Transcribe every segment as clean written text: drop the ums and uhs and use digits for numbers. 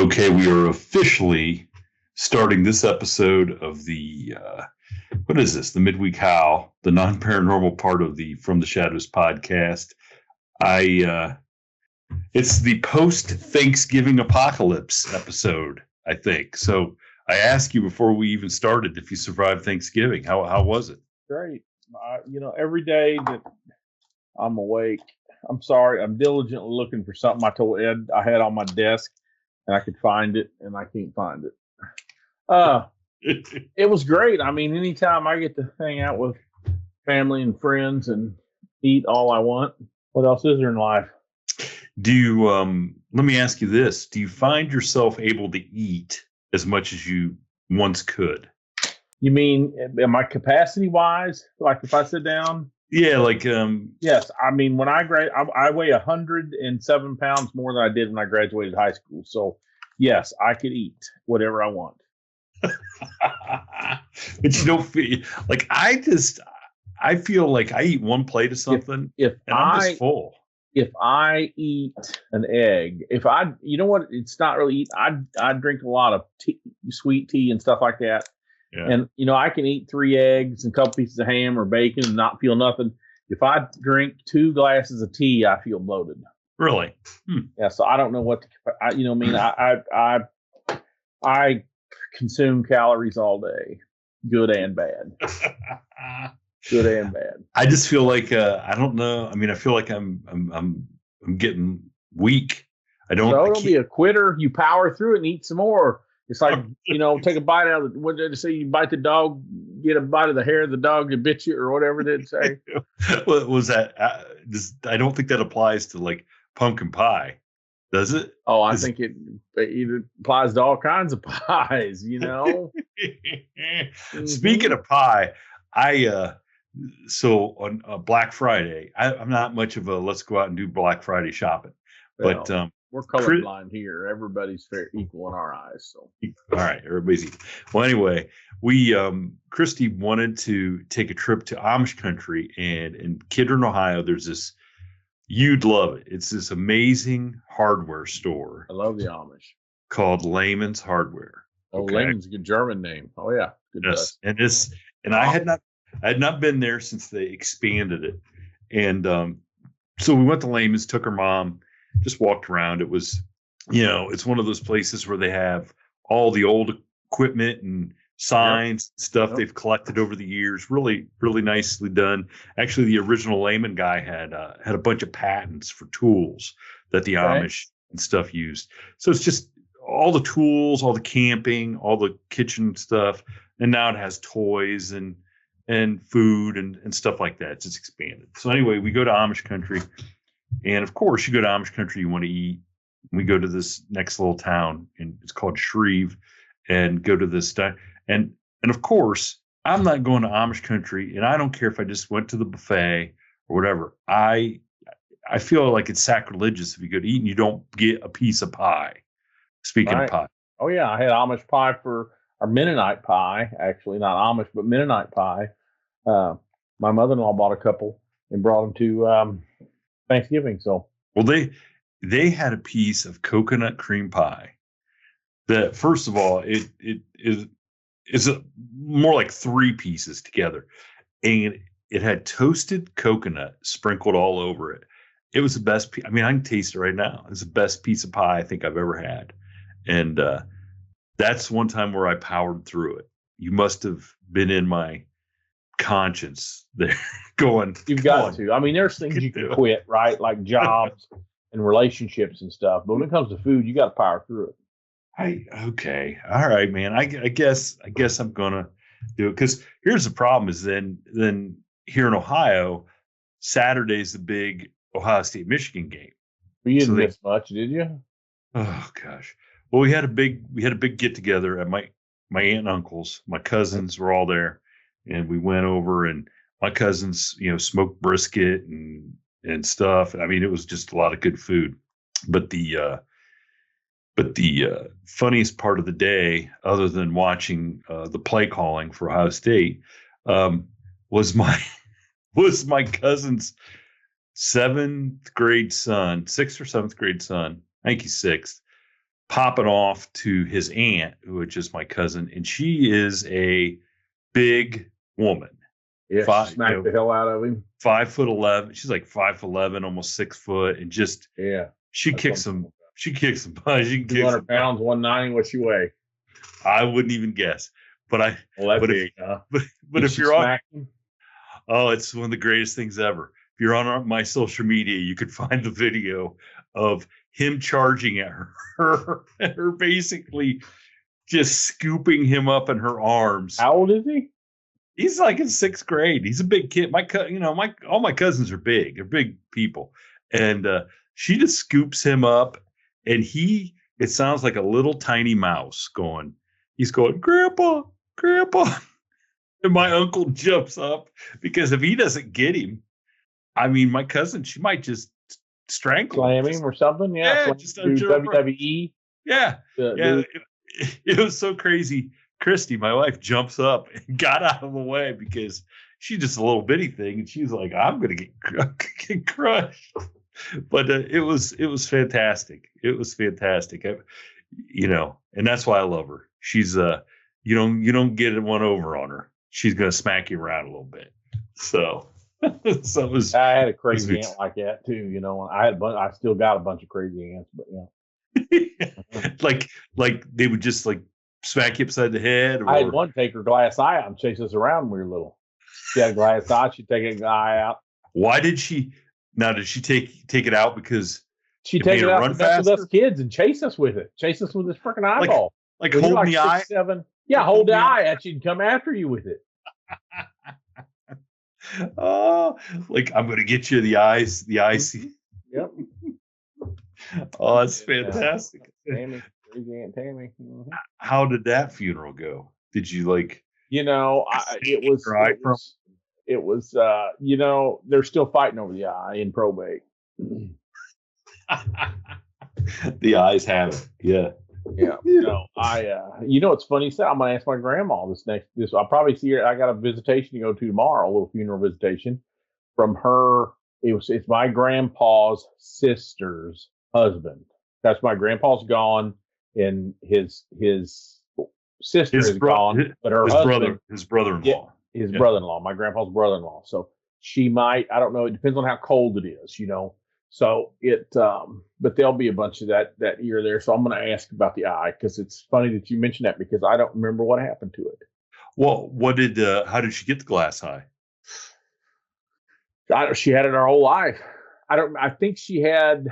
Okay, we are officially starting this episode of the what is this? The Midweek Howl, the non-paranormal part of the From the Shadows podcast. It's the post-Thanksgiving apocalypse episode, I think. So I asked you before we even started if you survived Thanksgiving. How was it? Great. Every day that I'm awake, I'm sorry, I'm diligently looking for something I told Ed I had on my desk and I could find it, and I can't find it. It was great. I mean, anytime I get to hang out with family and friends and eat all I want, what else is there in life? Do you, let me ask you this. Do you find yourself able to eat as much as you once could? You mean, am I capacity wise? Like if I sit down? Yeah, like yes. I mean, when I weigh 107 pounds more than I did when I graduated high school. So yes, I could eat whatever I want. But you don't feel like I feel like I eat one plate of something and I'm just full. If I eat an egg, you know what? It's not really eat. I drink a lot of tea, sweet tea and stuff like that. Yeah. And, I can eat 3 eggs and a couple pieces of ham or bacon and not feel nothing. If I drink 2 glasses of tea, I feel bloated. Really? Yeah. So I don't know what I consume calories all day, good and bad. Good and bad. I just feel like, I don't know. I mean, I feel like I'm getting weak. Don't be a quitter. You power through it and eat some more. It's like, take a bite out of what did it say? You bite the dog, get a bite of the hair of the dog that bit you, or whatever they'd say. What was that? I don't think that applies to like pumpkin pie, does it? Oh, I think it applies to all kinds of pies, Speaking of pie, so on Black Friday, I'm not much of a let's go out and do Black Friday shopping, but we're colorblind here. Everybody's fair equal in our eyes. So all right, everybody's equal. Well, anyway, we Christy wanted to take a trip to Amish country, and in Kidron, Ohio, there's this. You'd love it. It's this amazing hardware store. I love the Amish. Called Lehman's Hardware. Oh, okay. Lehman's a good German name. Oh yeah, good. Yes, and I had not been there since they expanded it, and so we went to Lehman's, took her mom. Just walked around. It was, it's one of those places where they have all the old equipment and signs, stuff they've collected over the years. Really, really nicely done. Actually, the original Lehman guy had a bunch of patents for tools that the Amish and stuff used. So it's just all the tools, all the camping, all the kitchen stuff. And now it has toys and food and stuff like that. It's just expanded. So anyway, we go to Amish country. And of course, you go to Amish country, you want to eat. We go to this next little town, and it's called Shreve, and go to this and of course, I'm not going to Amish country, and I don't care if I just went to the buffet or whatever. I feel like it's sacrilegious if you go to eat and you don't get a piece of pie. Speaking of pie, oh yeah, I had Amish pie for our Mennonite pie. Actually, not Amish, but Mennonite pie. My mother-in-law bought a couple and brought them to Thanksgiving. So they had a piece of coconut cream pie that, first of all, it is more like 3 pieces together, and it had toasted coconut sprinkled all over it. It was the best. I mean, I can taste it right now. It's the best piece of pie I think I've ever had, and that's one time where I powered through it. You must have been in my conscience there going, you've got to. I mean, there's things you can quit, right? Like jobs and relationships and stuff. But when it comes to food, you got to power through it. Okay. All right, man. I guess I'm going to do it, because here's the problem is then here in Ohio, Saturday's the big Ohio State Michigan game. You didn't miss much, did you? Oh gosh. Well, we had a big get together at my aunt and uncle's. My cousins were all there. And we went over, and my cousins, smoked brisket and stuff. I mean, it was just a lot of good food. But the funniest part of the day, other than watching the play calling for Ohio State, was my cousin's 6th or 7th grade son. I think he's 6th. popping off to his aunt, which is my cousin, and she is a big woman. Yeah, she smacked the hell out of him. 5'11". She's like 5'11", almost 6 foot, and just she kicks some. She kicks some butt. She can kick 200 pounds, 190. What she weigh? I wouldn't even guess. But if you're on, it's one of the greatest things ever. If you're on my social media, you could find the video of him charging at her and her basically just scooping him up in her arms. How old is he? He's like in 6th grade. He's a big kid. All my cousins are big. They're big people. And she just scoops him up, and it sounds like a little tiny mouse he's going, Grandpa, Grandpa. And my uncle jumps up, because if he doesn't get him, I mean, my cousin, she might just strangle him or something. Yeah. Just WWE. Yeah. It was so crazy. Christy, my wife, jumps up and got out of the way because she's just a little bitty thing, and she's like, "I'm going to get crushed." But it was fantastic. It was fantastic. And that's why I love her. She's you don't get one over on her. She's going to smack you around a little bit. So it was. I had a crazy aunt like that too. I still got a bunch of crazy aunts, but like they would just like smack you upside the head. I had one take her glass eye out and chase us around when we were little. She had a glass eye. She'd take an eye out. Why did she? Now, did she take it out because she'd take it out to mess with us kids and chase us with it? Chase us with this freaking eyeball. Like hold the eye? 6, 7. Yeah, hold the eye at you and come after you with it. Oh, like, I'm going to get you the eyes. The eyes. Yep. Oh, that's fantastic. Tammy. Crazy Aunt Tammy. Mm-hmm. How did that funeral go? Did you it was they're still fighting over the eye in probate. The eyes have it. Yeah. Yeah. It's funny. I'm going to ask my grandma this. I'll probably see her. I got a visitation to go to tomorrow, a little funeral visitation from her. It's my grandpa's sister's husband. That's my grandpa's gone. And his sister is gone, but her husband, his brother-in-law, brother-in-law, my grandpa's brother-in-law. So she might, I don't know. It depends on how cold it is, So but there'll be a bunch of that year there. So I'm going to ask about the eye, because it's funny that you mentioned that, because I don't remember what happened to it. Well, how did she get the glass eye? She had it her whole life. I think she had.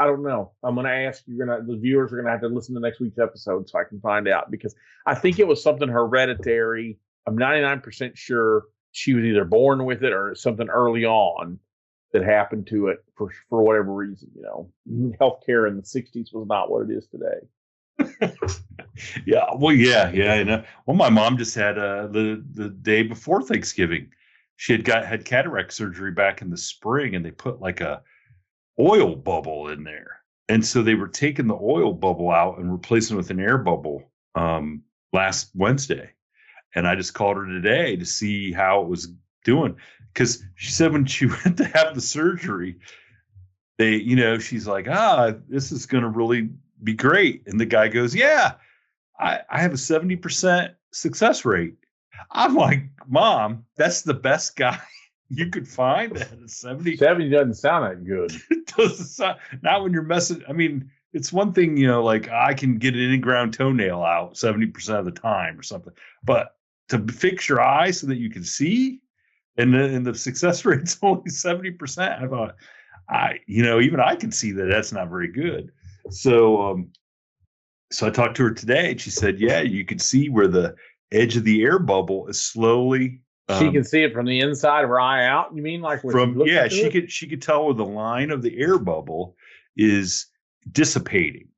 I don't know. I'm going to ask. The viewers are going to have to listen to next week's episode so I can find out, because I think it was something hereditary. I'm 99% sure she was either born with it or something early on that happened to it for whatever reason. Healthcare in the 60s was not what it is today. Yeah. Well, yeah. Well, my mom just had the day before Thanksgiving. She had cataract surgery back in the spring, and they put like a oil bubble in there, and so they were taking the oil bubble out and replacing it with an air bubble last Wednesday. And I just called her today to see how it was doing, because she said when she went to have the surgery, she's like, this is going to really be great. And the guy goes, yeah, I have a 70% success rate. I'm like, Mom, that's the best guy you could find at 70. 70 doesn't sound that good. It doesn't sound, not when you're messing. I mean, it's one thing, like I can get an in-ground toenail out 70% of the time or something, but to fix your eye so that you can see, and the success rate's only 70%. I thought, even I can see that that's not very good. So I talked to her today, and she said, yeah, you could see where the edge of the air bubble is slowly. She can see it from the inside of her eye out. You mean like she could tell where the line of the air bubble is dissipating.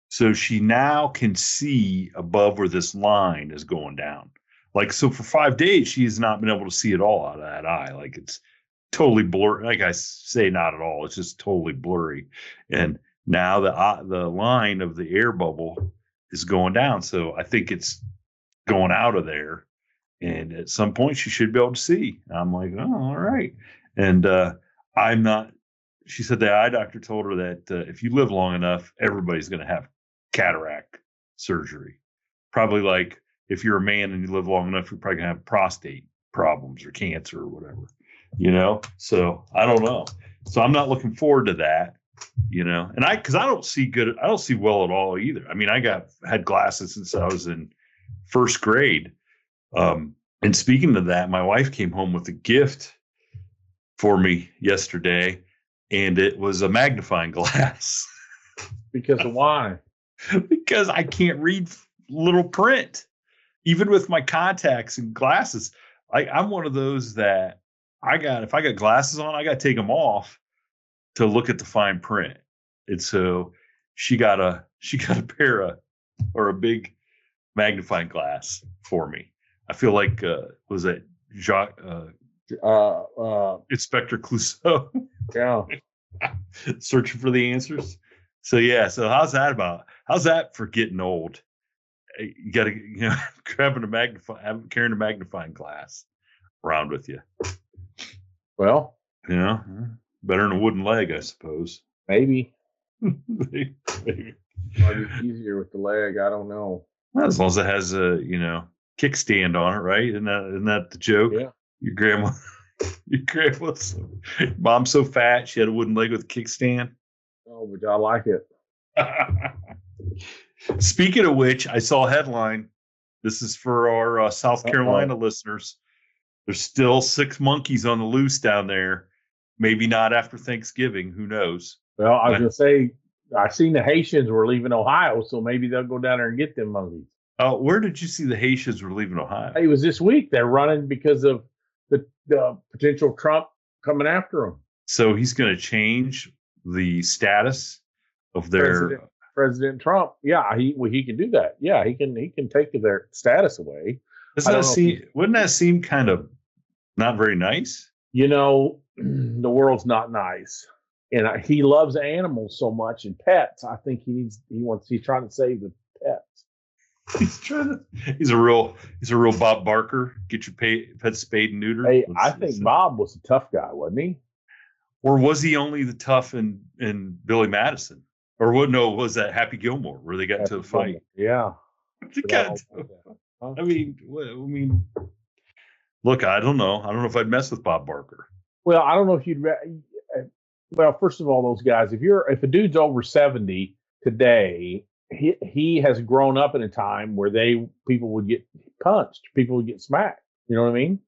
So she now can see above where this line is going down. Like, so for 5 days, she has not been able to see at all out of that eye. Like, it's totally blurry. Like I say, not at all. It's just totally blurry. And now the line of the air bubble is going down. So I think it's going out of there. And at some point, she should be able to see. And I'm like, oh, all right. And I'm not. She said the eye doctor told her that if you live long enough, everybody's going to have cataract surgery. Probably like if you're a man and you live long enough, you're probably gonna have prostate problems or cancer or whatever, So I don't know. So I'm not looking forward to that, And because I don't see well at all either. I mean, had glasses since I was in first grade. And speaking of that, my wife came home with a gift for me yesterday, and it was a magnifying glass. Because of why? Because I can't read little print, even with my contacts and glasses. I'm one of those that if I got glasses on, I got to take them off to look at the fine print. And so she got a a big magnifying glass for me. I feel like was it Jacques, Inspector Clouseau? Yeah. Searching for the answers. So yeah. So how's that for getting old? You got to carrying a magnifying glass around with you. Well, better than a wooden leg, I suppose. Maybe. Maybe. Might be easier with the leg. I don't know. Well, as long as it has a kickstand on it, right? Isn't that the joke? Yeah. Your mom's so fat she had a wooden leg with a kickstand. Oh, but I like it. Speaking of which, I saw a headline. This is for our South Carolina listeners. There's still 6 monkeys on the loose down there. Maybe not after Thanksgiving. Who knows? Well, I was going to say, I seen the Haitians were leaving Ohio, so maybe they'll go down there and get them monkeys. Oh, where did you see the Haitians were leaving Ohio? It was this week. They're running because of the potential Trump coming after them. So he's going to change the status of their President Trump. Yeah, he can do that. Yeah, he can take their status away. Wouldn't that seem kind of not very nice? The world's not nice, and he loves animals so much and pets. I think he's trying to save the pets. He's a real Bob Barker. Get your pets spayed and neutered. Hey, I think Bob was a tough guy, wasn't he? Or was he only the tough in Billy Madison? Or what? No, was that Happy Gilmore where they got into a fight? Yeah. I mean, look, I don't know. I don't know if I'd mess with Bob Barker. Well, I don't know if you'd. Well, first of all, those guys. If a dude's over 70 today, he has grown up in a time where people would get punched, people would get smacked. You know what I mean?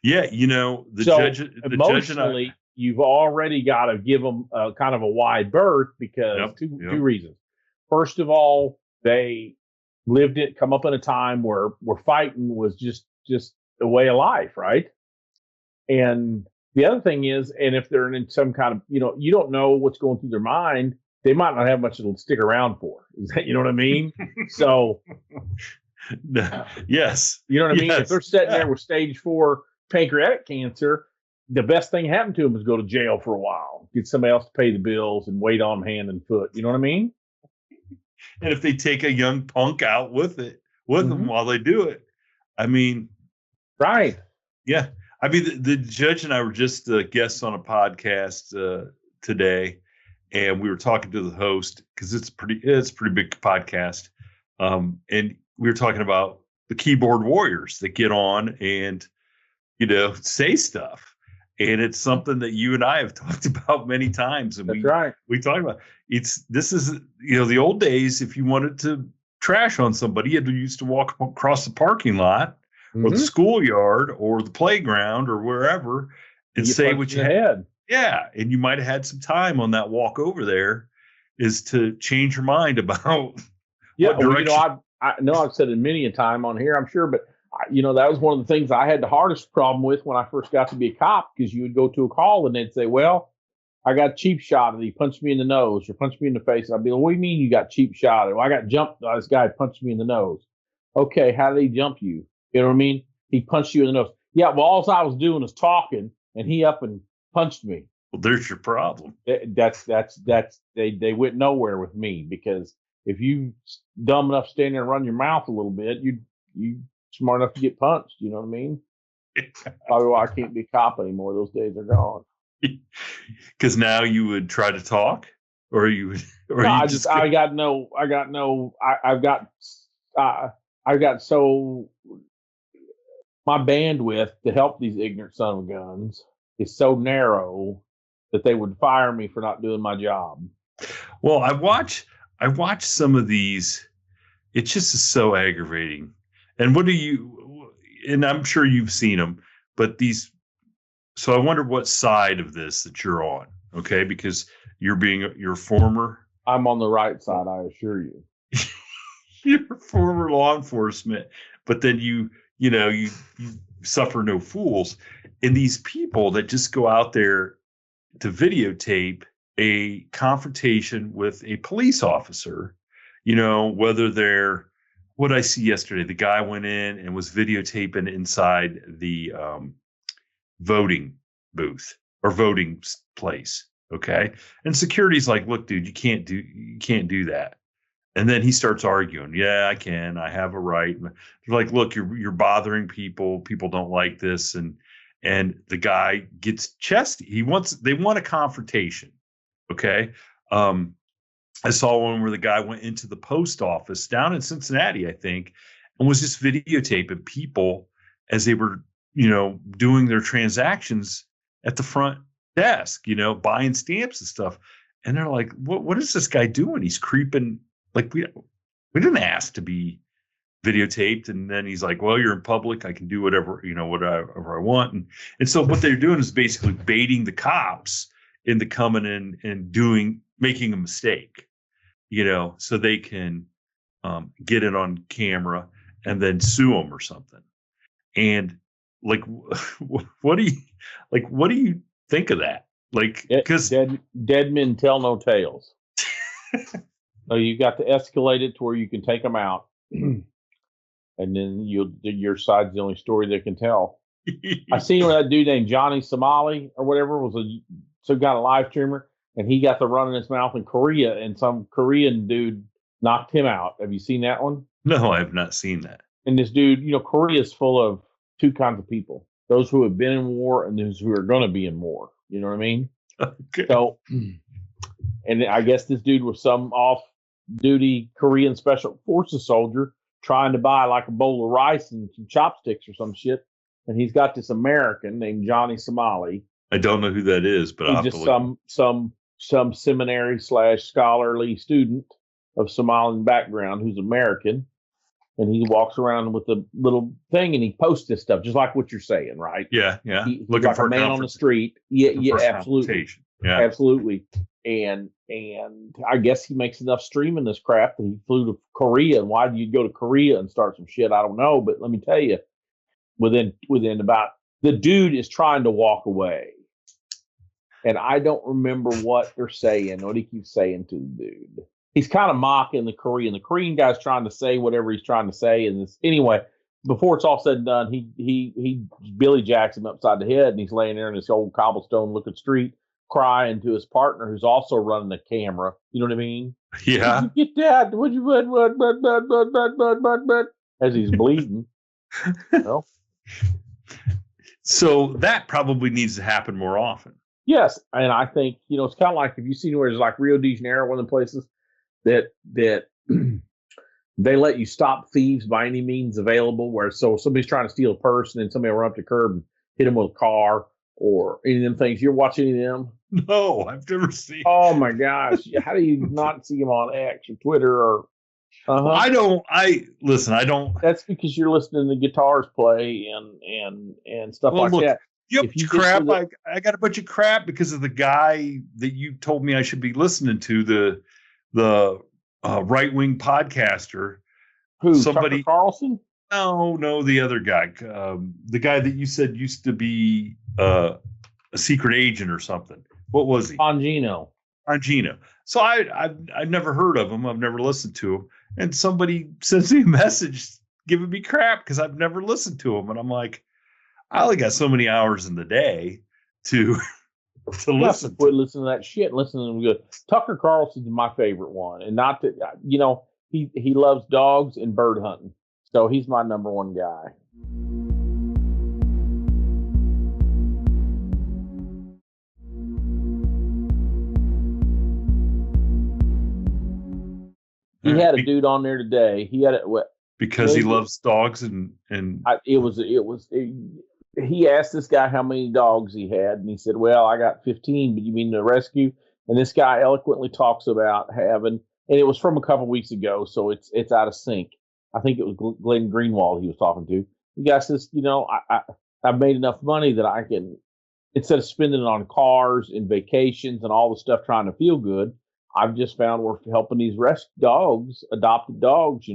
Yeah, the judge emotionally, you've already got to give them kind of a wide berth because two reasons. First of all, they come up in a time where fighting was just a way of life, right? And the other thing is, and if they're in some kind of, you don't know what's going through their mind, they might not have much to stick around for. You know what I mean? So, yes. You know what I mean? If they're sitting there with stage 4 pancreatic cancer, the best thing happened to them is go to jail for a while, get somebody else to pay the bills and wait on them hand and foot. You know what I mean? And if they take a young punk out with them while they do it, I mean, right. Yeah. I mean, the judge and I were just guests on a podcast today, and we were talking to the host because it's a pretty big podcast. And we were talking about the keyboard warriors that get on and, say stuff. And it's something that you and I have talked about many times. And we talked about this is the old days. If you wanted to trash on somebody, you used to walk across the parking lot or the schoolyard or the playground or wherever and say what you had. Yeah. And you might have had some time on that walk over there is to change your mind about what direction. I know I've said it many a time on here, I'm sure, but that was one of the things I had the hardest problem with when I first got to be a cop, because you would go to a call and they'd say, well, I got cheap shot and he punched me in the nose or punched me in the face. I'd be like, what do you mean you got cheap shot? Well, I got jumped by this guy punched me in the nose. Okay, how did he jump you? You know what I mean? He punched you in the nose. Yeah, well, all I was doing was talking and he up and punched me. Well, there's your problem. They went nowhere with me, because if you dumb enough to stand there and run your mouth a little bit, you smart enough to get punched. You know what I mean? Probably why I can't be a cop anymore. Those days are gone. Because now you would try to talk? or you, or No, you I've got so my bandwidth to help these ignorant son of guns is so narrow that they would fire me for not doing my job. Well, I watch some of these. It just is so aggravating. And what do you? And I'm sure you've seen them, but these. So I wonder what side of this that you're on. Okay, because you're former. I'm on the right side, I assure you. You're former law enforcement, but then you suffer no fools. And these people that just go out there to videotape a confrontation with a police officer, whether they're what I see yesterday, the guy went in and was videotaping inside the voting booth or voting place. Okay. And security's like, look, dude, you can't do that. And then he starts arguing. Yeah, I can. I have a right. And they're like, look, you're bothering people. People don't like this. And the guy gets chesty. They want a confrontation. Okay. I saw one where the guy went into the post office down in Cincinnati, I think, and was just videotaping people as they were, doing their transactions at the front desk, buying stamps and stuff. And they're like, what is this guy doing? He's creeping. Like we didn't ask to be videotaped. And then he's like, well, you're in public. I can do whatever I want. And so what they're doing is basically baiting the cops into coming in and making a mistake, so they can get it on camera and then sue them or something. And like, what do you think of that? Like, because dead men tell no tales. So you got to escalate it to where you can take them out, and then your side's the only story they can tell. I seen where that dude named Johnny Somali or whatever was some kind of live streamer, and he got the run in his mouth in Korea, and some Korean dude knocked him out. Have you seen that one? No, I have not seen that. And this dude, Korea is full of two kinds of people: those who have been in war and those who are going to be in war. You know what I mean? Okay. So, and I guess this dude was some off-duty Korean special forces soldier trying to buy like a bowl of rice and some chopsticks or some shit. And he's got this American named Johnny Somali. I don't know who that is, but I'll just some seminary / scholarly student of Somalian background who's American. And he walks around with a little thing and he posts this stuff, just like what you're saying, right? Yeah. He's looking like for a man on the street. Yeah, absolutely. Yeah. Absolutely. And I guess he makes enough streaming this crap that he flew to Korea. And why do you go to Korea and start some shit? I don't know. But let me tell you, within about, the dude is trying to walk away. And I don't remember what they're saying, what he keeps saying to the dude. He's kind of mocking the Korean. The Korean guy's trying to say whatever he's trying to say. And anyway, before it's all said and done, he Billy jacks him upside the head, and he's laying there in this old cobblestone looking street, crying to his partner who's also running the camera. You know what I mean? Yeah. Would you get that? Would you but as he's bleeding. Well, so that probably needs to happen more often. Yes, and I think it's kind of like, if you've seen where it's like Rio de Janeiro, one of the places that they let you stop thieves by any means available. Where so somebody's trying to steal a purse and then somebody will run up the curb and hit them with a car or any of them things. You ever watch any of them? No, I've never seen. Oh my gosh! How do you not see them on X or Twitter or? Well, I don't. That's because you're listening to guitars play and stuff like that. Yep, crap. I got a bunch of crap because of the guy that you told me I should be listening to, the right-wing podcaster. Who? Somebody, Tucker Carlson? No, the other guy. The guy that you said used to be a secret agent or something. What was he? Bongino. So I've never heard of him. I've never listened to him. And somebody sends me a message giving me crap because I've never listened to him. And I'm like, I only got so many hours in the day to listen. Quit listening to that shit. Listen to them good. Tucker Carlson's my favorite one, and not that he loves dogs and bird hunting, so he's my number one guy. He had a dude on there today. He had it because he loves dogs he asked this guy how many dogs he had, and he said, "Well, I got 15, but you mean the rescue?" And this guy eloquently talks about having, and it was from a couple weeks ago, so it's out of sync. I think it was Glenn Greenwald he was talking to. The guy says, I've made enough money that I can, instead of spending it on cars and vacations and all the stuff trying to feel good, I've just found we're helping these rescue dogs, adopted dogs,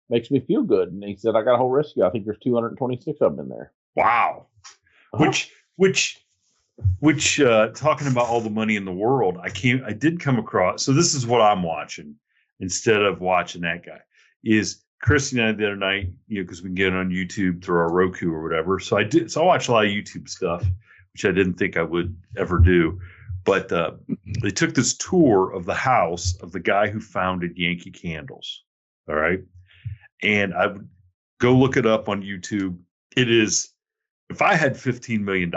makes me feel good. And he said, I got a whole rescue. I think there's 226 of them in there. Wow. Uh-huh. Which talking about all the money in the world, I did come across. So this is what I'm watching instead of watching that guy. Is Christy and I the other night, because we can get it on YouTube through our Roku or whatever. So I watch a lot of YouTube stuff, which I didn't think I would ever do. But they took this tour of the house of the guy who founded Yankee Candles. All right. And I would go look it up on YouTube. It is, if I had $15 million,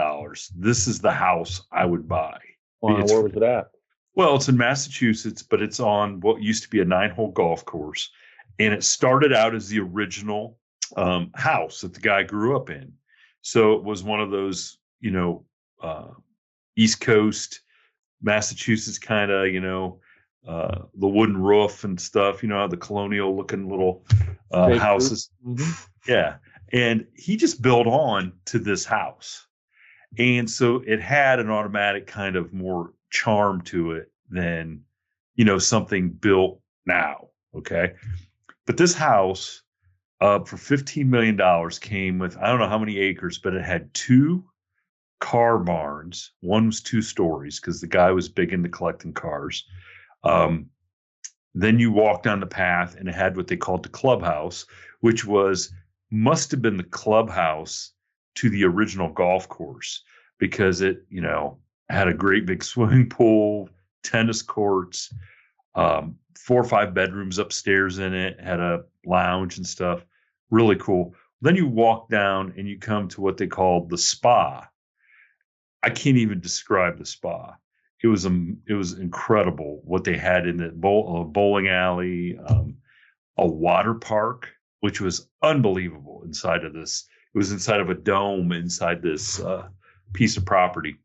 this is the house I would buy. Where was it at? Well, it's in Massachusetts, but it's on what used to be a 9-hole golf course. And it started out as the original house that the guy grew up in. So it was one of those, East Coast, Massachusetts kind of, the wooden roof and stuff, the colonial looking little houses. Mm-hmm. Yeah. And he just built on to this house. And so it had an automatic kind of more charm to it than, something built now. Okay. But this house for $15 million came with, I don't know how many acres, but it had 2 car barns. One was 2 stories because the guy was big into collecting cars. Then you walk down the path and it had what they called the clubhouse, which must have been the clubhouse to the original golf course because it, had a great big swimming pool, tennis courts, 4 or 5 bedrooms upstairs in it, had a lounge and stuff. Really cool. Then you walk down and you come to what they called the spa. I can't even describe the spa. It was incredible what they had in the bowling alley, a water park, which was unbelievable inside of this. It was inside of a dome inside this piece of property.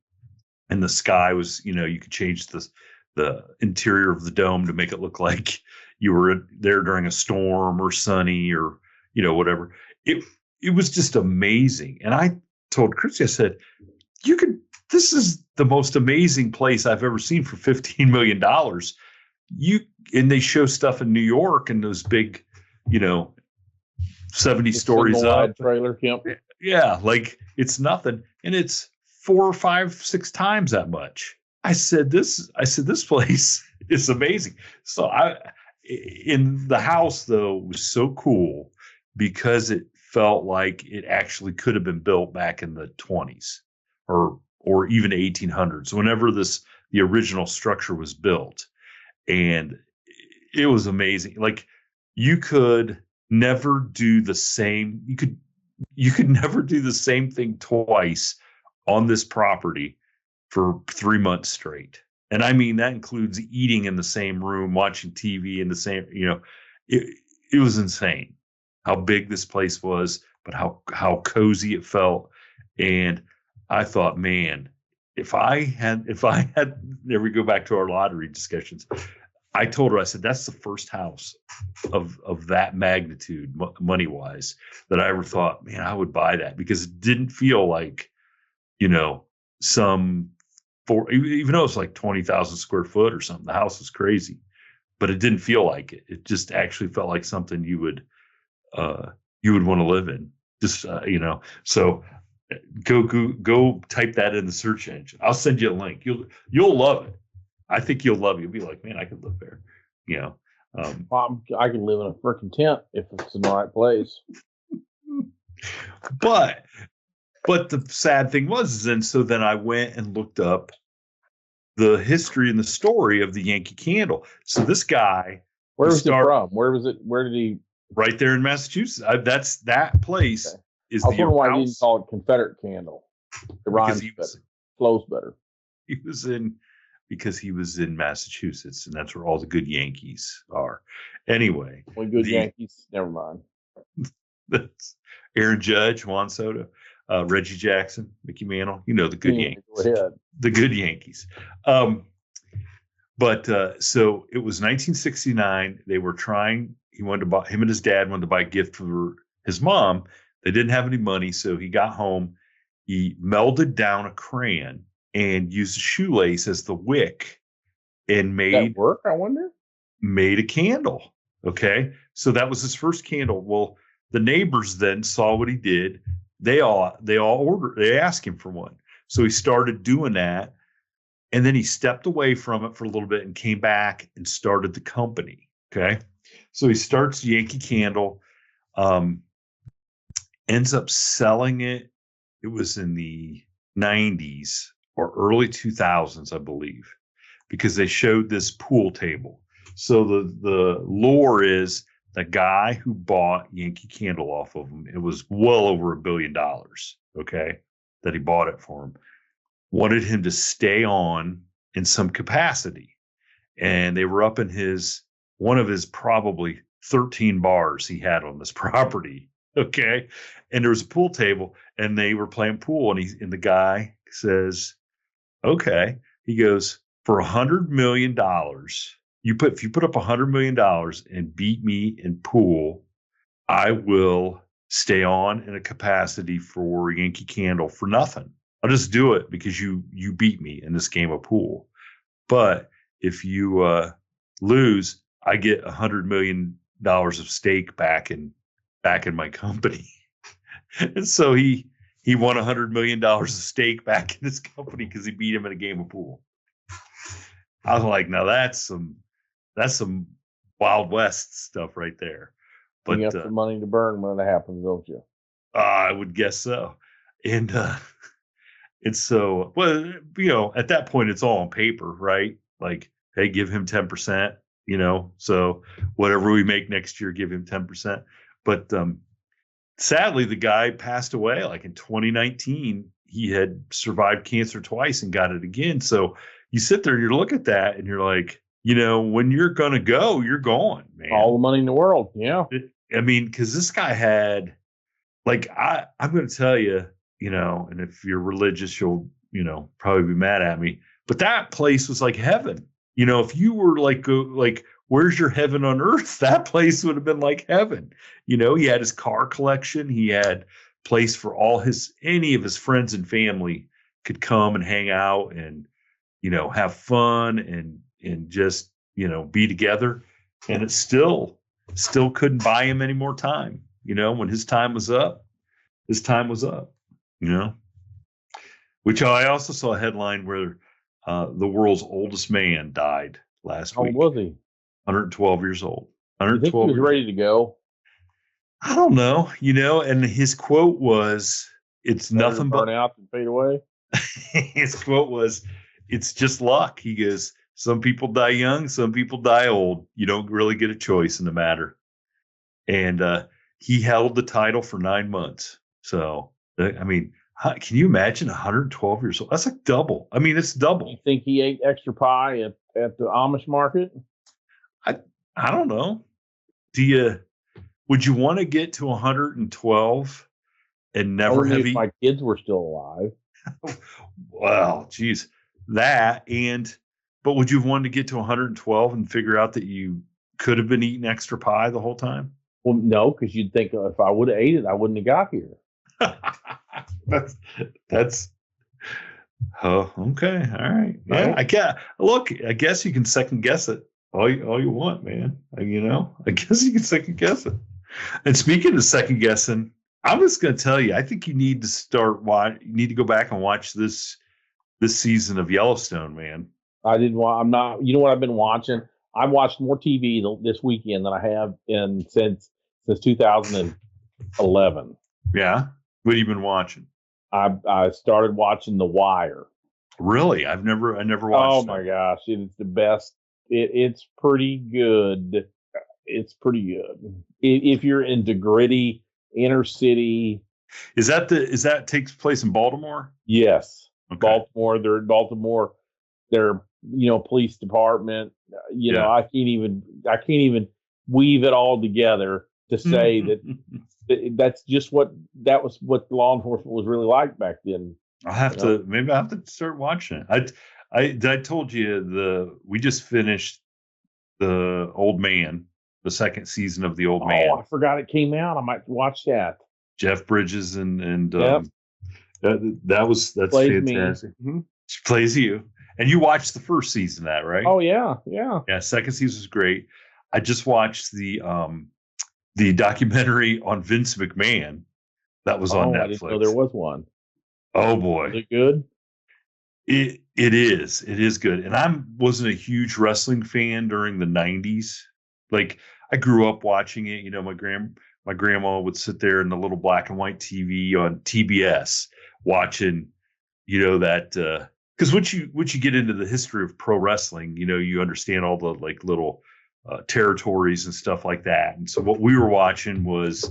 And the sky was, you could change the interior of the dome to make it look like you were there during a storm or sunny or, whatever. It was just amazing. And I told Christy, I said, this is the most amazing place I've ever seen for $15 million. And they show stuff in New York and those big, 70 stories up. Trailer, yep. Yeah, like it's nothing. And it's 4 or 5, 6 times that much. I said this place is amazing. So in the house though was so cool because it felt like it actually could have been built back in the 20s or even 1800s, whenever the original structure was built. And it was amazing. Like you could never do the same. You could never do the same thing twice on this property for 3 months straight. And I mean, that includes eating in the same room, watching TV in the same, it was insane how big this place was, but how cozy it felt. And I thought, man, if I had, there we go back to our lottery discussions. I told her, I said, that's the first house of that magnitude, money wise, that I ever thought, man, I would buy that, because it didn't feel like, even though it's like 20,000 square foot or something, the house was crazy, but it didn't feel like it. It just actually felt like something you would want to live in. Just, so go type that in the search engine. I'll send you a link. You'll love it. I think you'll love it. You'll be like, man, I could live there. I can live in a freaking tent if it's in the right place. But the sad thing was, then I went and looked up the history and the story of the Yankee Candle. So this guy, where was it from? Where was it? Where did he? Right there in Massachusetts. That place. Okay. Is I was wondering why he didn't call it Confederate Candle. It rhymes better, flows better. He was in because he was in Massachusetts, and that's where all the good Yankees are. Anyway, Yankees. Never mind. That's Aaron Judge, Juan Soto, Reggie Jackson, Mickey Mantle. You know the good Yankees. Go ahead. The good Yankees. But so it was 1969. They were trying. Him and his dad wanted to buy a gift for his mom. They didn't have any money, so he got home. He melted down a crayon and used a shoelace as the wick, and made that work. I wonder. Made a candle. Okay, so that was his first candle. Well, the neighbors then saw what he did. They all ordered. They asked him for one, so he started doing that. And then he stepped away from it for a little bit and came back and started the company. Okay. So he starts Yankee Candle, ends up selling it. It was in the 90s or early 2000s, I believe, because they showed this pool table. So the lore is the guy who bought Yankee Candle off of him, it was well over $1 billion. Okay. That he bought it for him. Wanted him to stay on in some capacity. And they were up in one of his probably 13 bars he had on this property. Okay. And there was a pool table and they were playing pool. And the guy says, okay, he goes, for $100 million, if you put up $100 million and beat me in pool, I will stay on in a capacity for Yankee Candle for nothing. I'll just do it because you beat me in this game of pool. But if you lose, I get $100 million of stake back in my company. And so he won $100 million of stake back in his company because he beat him in a game of pool. I was like, now that's some Wild West stuff right there. But you have the money to burn when it happens, don't you? I would guess so. And it's so, well, at that point, it's all on paper, right? Like, hey, give him 10%, so whatever we make next year, give him 10%. But sadly, the guy passed away like in 2019. He had survived cancer twice and got it again. So you sit there and you look at that and you're like, when you're going to go, you're gone, man. All the money in the world. Yeah. Because this guy had, like, I'm going to tell you, and if you're religious, you'll, probably be mad at me, but that place was like heaven. If you were like, where's your heaven on earth? That place would have been like heaven. He had his car collection. He had place for any of his friends and family could come and hang out and, have fun and just, be together. And it still couldn't buy him any more time. When his time was up, which I also saw a headline where the world's oldest man died last week. How old was he? 112 years old. You think he was ready to go? I don't know, and his quote was, it's nothing but burn out and fade away. His quote was, it's just luck. He goes, some people die young, some people die old. You don't really get a choice in the matter. And he held the title for 9 months. So, can you imagine 112 years old? That's like double. It's double. You think he ate extra pie at the Amish market? I don't know. Would you want to get to 112 and never have eaten? My kids were still alive. Well, geez, but would you have wanted to get to 112 and figure out that you could have been eating extra pie the whole time? Well, no, because you'd think if I would have ate it, I wouldn't have got here. That's okay. All right. Yeah, I guess you can second guess it all you want, man. I guess you can second guess it. And speaking of second guessing, I'm just going to tell you, I think you need to go back and watch this season of Yellowstone, man. I didn't want. I'm not. You know what I've been watching? I've watched more TV this weekend than I have since 2011. Yeah. What have you been watching? I started watching The Wire. Really? I never watched. Oh my gosh, it's the best. It's pretty good. It's pretty good. If you're into gritty inner city. Is that takes place in Baltimore? Yes. Okay. Baltimore. They're in Baltimore. They're police department. I can't even weave it all together to say that that's just what law enforcement was really like back then. Maybe I have to start watching it. I told you we just finished The Old Man, the second season of The Old Man. Oh, I forgot it came out. I might watch that. Jeff Bridges and Yep. that's Plays fantastic. Mm-hmm. She plays you. And you watched the first season of that, right? Oh yeah. Yeah, second season was great. I just watched the documentary on Vince McMahon that was on Netflix. I didn't know there was one. Oh boy. Is it good? It is. It is good. And I wasn't a huge wrestling fan during the 90s. Like, I grew up watching it. My grandma would sit there in the little black and white TV on TBS watching, that because once you get into the history of pro wrestling, you understand all the like little territories and stuff like that. And so what we were watching was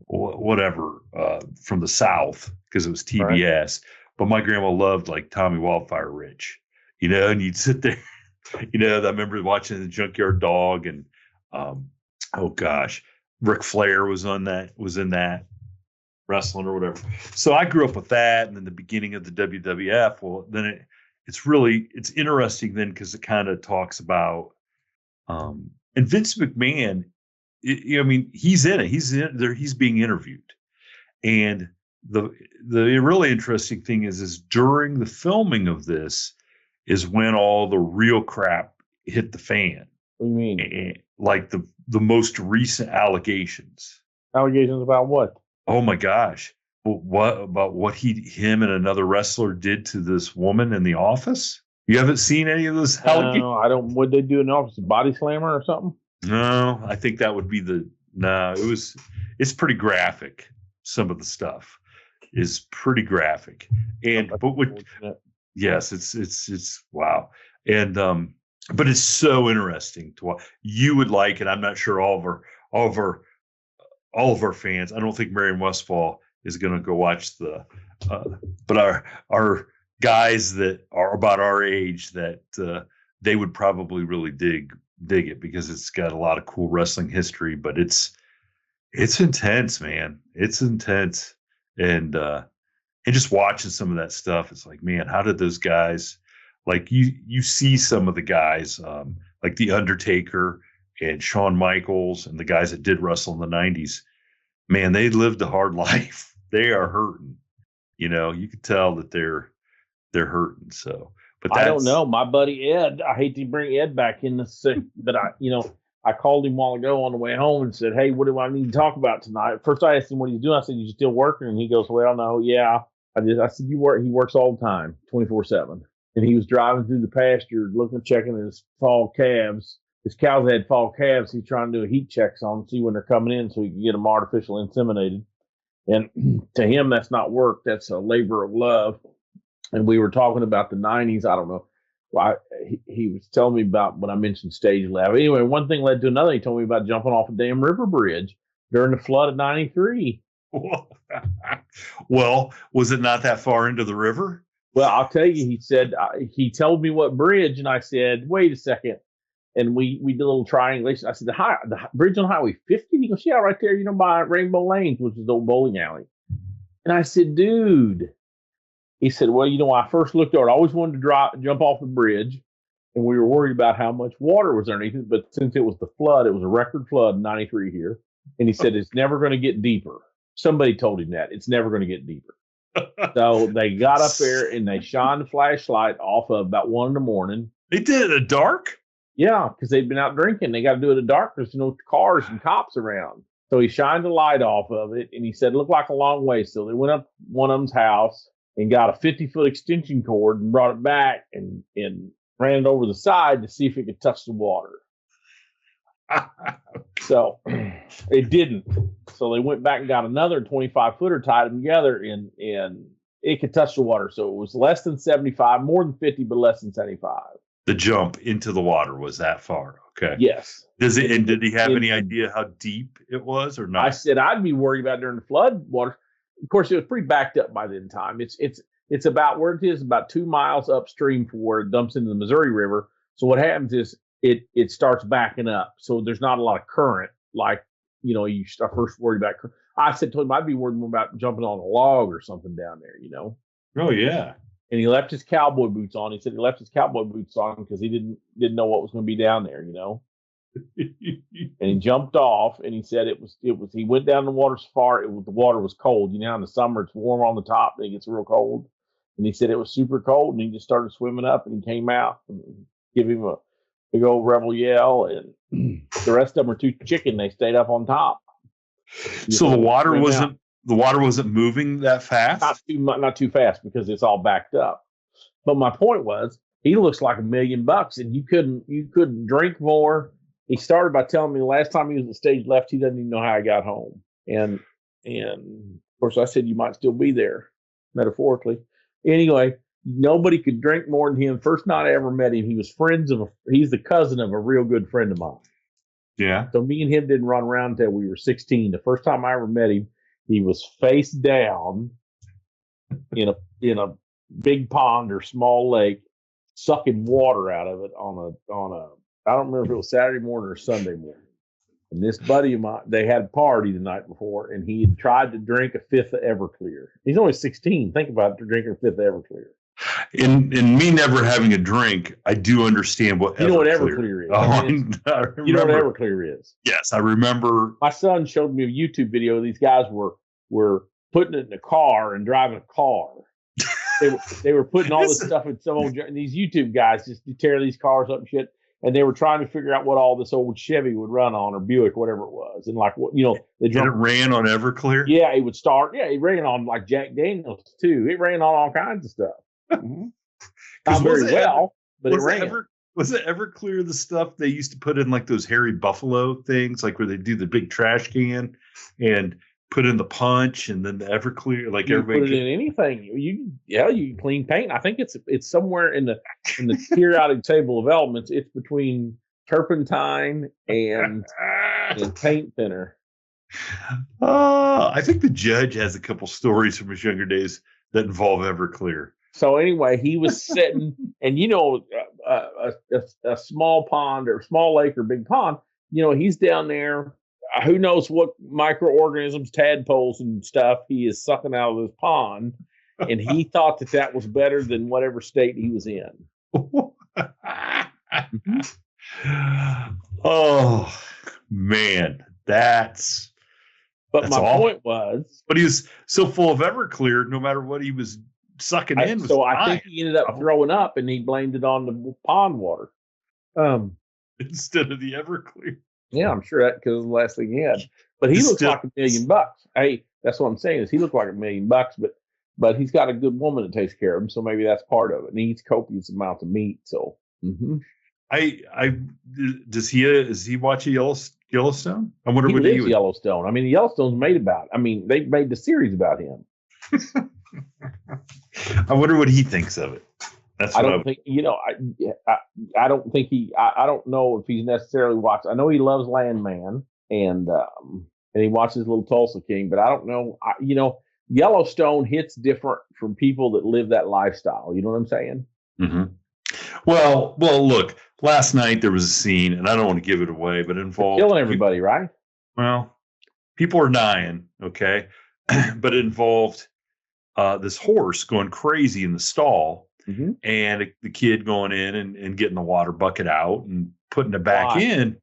whatever from the South, because it was TBS. Right. But my grandma loved like Tommy Wildfire Rich, and you'd sit there, I remember watching the Junkyard Dog and, oh gosh, Ric Flair was in that wrestling or whatever. So I grew up with that. And then the beginning of the WWF, well, then it's interesting then, because it kind of talks about, and Vince McMahon, he's in it. He's in there. He's being interviewed. And the really interesting thing is during the filming of this is when all the real crap hit the fan. What do you mean? And, like the most recent allegations. Allegations about what? Oh my gosh. What about what him and another wrestler did to this woman in the office? You haven't seen any of those allegations? No, I don't. What'd they do in the office? Body slammer or something? No, I think that would be it's pretty graphic. Some of the stuff is pretty graphic. Yes, it's wow. And, but it's so interesting to watch. You would like it. I'm not sure all of our fans. I don't think Marion Westfall is going to go watch but our guys that are about our age, that they would probably really dig it, because it's got a lot of cool wrestling history. But it's intense, man. It's intense, and just watching some of that stuff, it's like, man, how did those guys? Like you see some of the guys, like The Undertaker and Shawn Michaels and the guys that did wrestle in the 90s, man, they lived a hard life. They are hurting. You could tell that they're hurting. So, but I don't know. My buddy Ed, I hate to bring Ed back in the sick, but I called him a while ago on the way home and said, hey, what do I need to talk about tonight? First, I asked him what he's doing. I said, you still working? And he goes, well, no, yeah. I said, you work? He works all the time, 24/7. And he was driving through the pasture, checking his fall calves. His cows had fall calves. He's trying to do a heat checks on them, see when they're coming in so he can get them artificially inseminated. And to him, that's not work. That's a labor of love. And we were talking about the 90s. I don't know. He was telling me about when I mentioned stage lab. Anyway, one thing led to another. He told me about jumping off a damn river bridge during the flood of 93. Well, was it not that far into the river? Well, I'll tell you, he said, he told me what bridge, and I said, wait a second. And we did a little triangulation. I said, the bridge on Highway 50? And he goes, yeah, right there, by Rainbow Lanes, which is the old bowling alley. And I said, dude. He said, well, when I first looked over, I always wanted to jump off the bridge, and we were worried about how much water was underneath it. But since it was the flood, it was a record flood in 93 here. And he said, it's never going to get deeper. Somebody told him that. It's never going to get deeper. So they got up there and they shined the flashlight off of about 1 a.m. They did it in the dark? Yeah, because they'd been out drinking. They got to do it in the dark. There's no cars and cops around. So he shined the light off of it, and he said it looked like a long way. So they went up one of them's house and got a 50-foot extension cord and brought it back and ran it over the side to see if it could touch the water. So it didn't. So they went back and got another 25-footer, tied them together, and it could touch the water. So it was less than 75, more than 50, but less than 75. The jump into the water was that far. Okay. Yes. Did he have any idea how deep it was or not? I said I'd be worried about during the flood water. Of course, it was pretty backed up by then time. It's it's about where it is about 2 miles upstream from where it dumps into the Missouri River. So what happens is it starts backing up. So there's not a lot of current, like, you start first worried about. I said to him, I'd be worried more about jumping on a log or something down there. Oh yeah. And he left his cowboy boots on. He said he left his cowboy boots on because he didn't know what was going to be down there. And he jumped off, and he said it was he went down the water so far, the water was cold. In the summer it's warm on the top, and it gets real cold. And he said it was super cold, and he just started swimming up, and he came out and give him a big old rebel yell, and the rest of them are too chicken. They stayed up on top. So the water wasn't moving that fast? Not too fast, because it's all backed up. But my point was, he looks like $1 million, and you couldn't drink more. He started by telling me the last time he was at stage left, he doesn't even know how he got home. And of course I said, you might still be there, metaphorically. Anyway, nobody could drink more than him. First night I ever met him, he's the cousin of a real good friend of mine. Yeah. So me and him didn't run around until we were 16. The first time I ever met him, he was face down in a big pond or small lake, sucking water out of it on a I don't remember if it was Saturday morning or Sunday morning. And this buddy of mine, they had a party the night before, and he had tried to drink a fifth of Everclear. He's only 16. Think about it, drinking a fifth of Everclear. In me never having a drink, I do understand what you know what Everclear is. Oh, you know what Everclear is. Yes, I remember. My son showed me a YouTube video. These guys were putting it in a car and driving a car. They were putting all this stuff in some old. These YouTube guys just tear these cars up and shit. And they were trying to figure out what all this old Chevy would run on, or Buick, whatever it was. And like, it ran on Everclear? Yeah, it would start. Yeah, it ran on like Jack Daniels too. It ran on all kinds of stuff. Mm-hmm. Not very well, but it ran. Was it Everclear the stuff they used to put in like those hairy buffalo things, like where they do the big trash can and put in the punch and then the Everclear, like you everybody put it in anything. You clean paint. I think it's somewhere in the periodic table of elements. It's between turpentine and paint thinner. I think the judge has a couple stories from his younger days that involve Everclear. So anyway, he was sitting, and a small pond or small lake or big pond. He's down there. Who knows what microorganisms, tadpoles and stuff he is sucking out of this pond. And he thought that was better than whatever state he was in. Oh, man. But my point was. But he was so full of Everclear, no matter what he was sucking in. So I think he ended up throwing up, and he blamed it on the pond water. Instead of the Everclear. Yeah, I'm sure that because the last thing he had. But he looks like $1 million. Hey, that's what I'm saying is he looked like $1 million, but he's got a good woman that takes care of him, so maybe that's part of it. And he eats copious amounts of meat. So, does he watch Yellowstone? I wonder what he would. Yellowstone. I mean, Yellowstone's made about. I mean, they made the series about him. I wonder what he thinks of it. That's what I don't think. I don't think I don't know if he's necessarily watched. I know he loves Landman and he watches Little Tulsa King, but I don't know. Yellowstone hits different from people that live that lifestyle. You know what I'm saying? Mm-hmm. Well, look. Last night there was a scene, and I don't want to give it away, but it involved killing everybody, right? Well, people are dying, okay, but it involved this horse going crazy in the stall. Mm-hmm. And the kid going in and getting the water bucket out and putting it back in.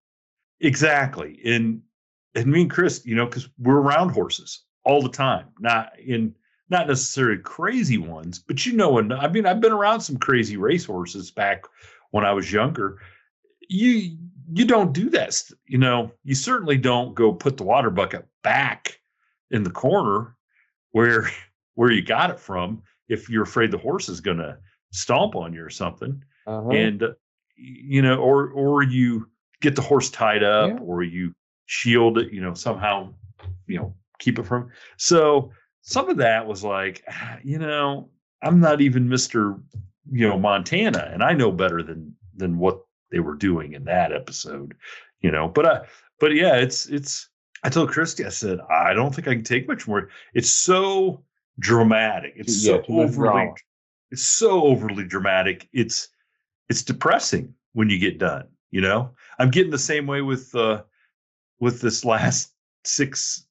Exactly. And me and Chris, because we're around horses all the time, not necessarily crazy ones, but I've been around some crazy race horses back when I was younger. You don't do that. You certainly don't go put the water bucket back in the corner where you got it from if you're afraid the horse is going to stomp on you or something. And or you get the horse tied up, or you shield it, somehow keep it from. So some of that was like, I'm not even Mr. Montana, and I know better than what they were doing in that episode, but yeah, it's I told Christy, I said, I don't think I can take much more. It's so dramatic. It's Yeah, too much overly. drama. It's so overly dramatic. It's depressing when you get done. You know, I'm getting the same way with this last 6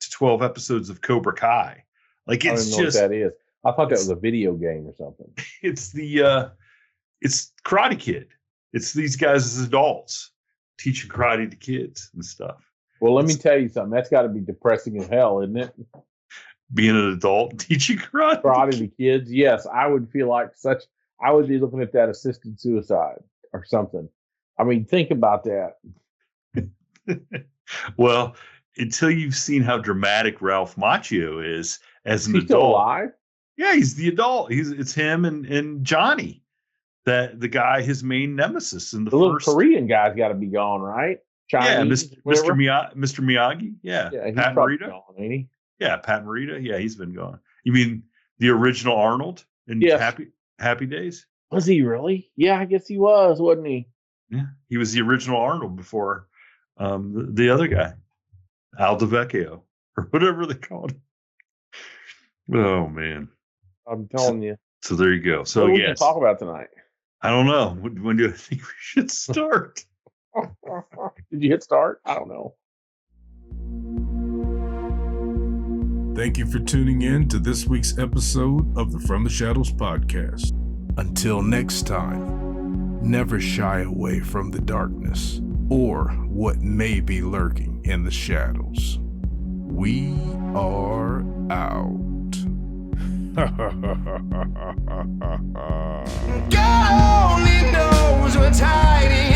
to 12 episodes of Cobra Kai. Like, I don't it's even know just what that is. I thought that was a video game or something. it's it's Karate Kid. It's these guys as adults teaching karate to kids and stuff. Well, let me tell you something. That's got to be depressing as hell, isn't it? Being an adult teaching karate. Karate to kids. Yes, I would feel like such. I would be looking at that assisted suicide or something. I mean, think about that. Well, until you've seen how dramatic Ralph Macchio is as an He's still adult. alive? Yeah, he's the adult. It's him and Johnny, the guy, his main nemesis in the little first. Korean guy's got to be gone, right? Chinese, yeah, Mr. Miyagi. Yeah, he's Pat probably Morita. gone, ain't he? Yeah, Pat Morita. Yeah, he's been gone. You mean the original Arnold in Yes. Happy Days? Was he really? Yeah, I guess he was, wasn't he? Yeah, he was the original Arnold before the other guy, Al DeVecchio, or whatever they called him. Oh man, I'm telling you. So there you go. So what are we yes, gonna talk about tonight? I don't know. When do you think we should start? Did you hit start? I don't know. Thank you for tuning in to this week's episode of the From the Shadows podcast. Until next time, never shy away from the darkness or what may be lurking in the shadows. We are out. God only knows what's hiding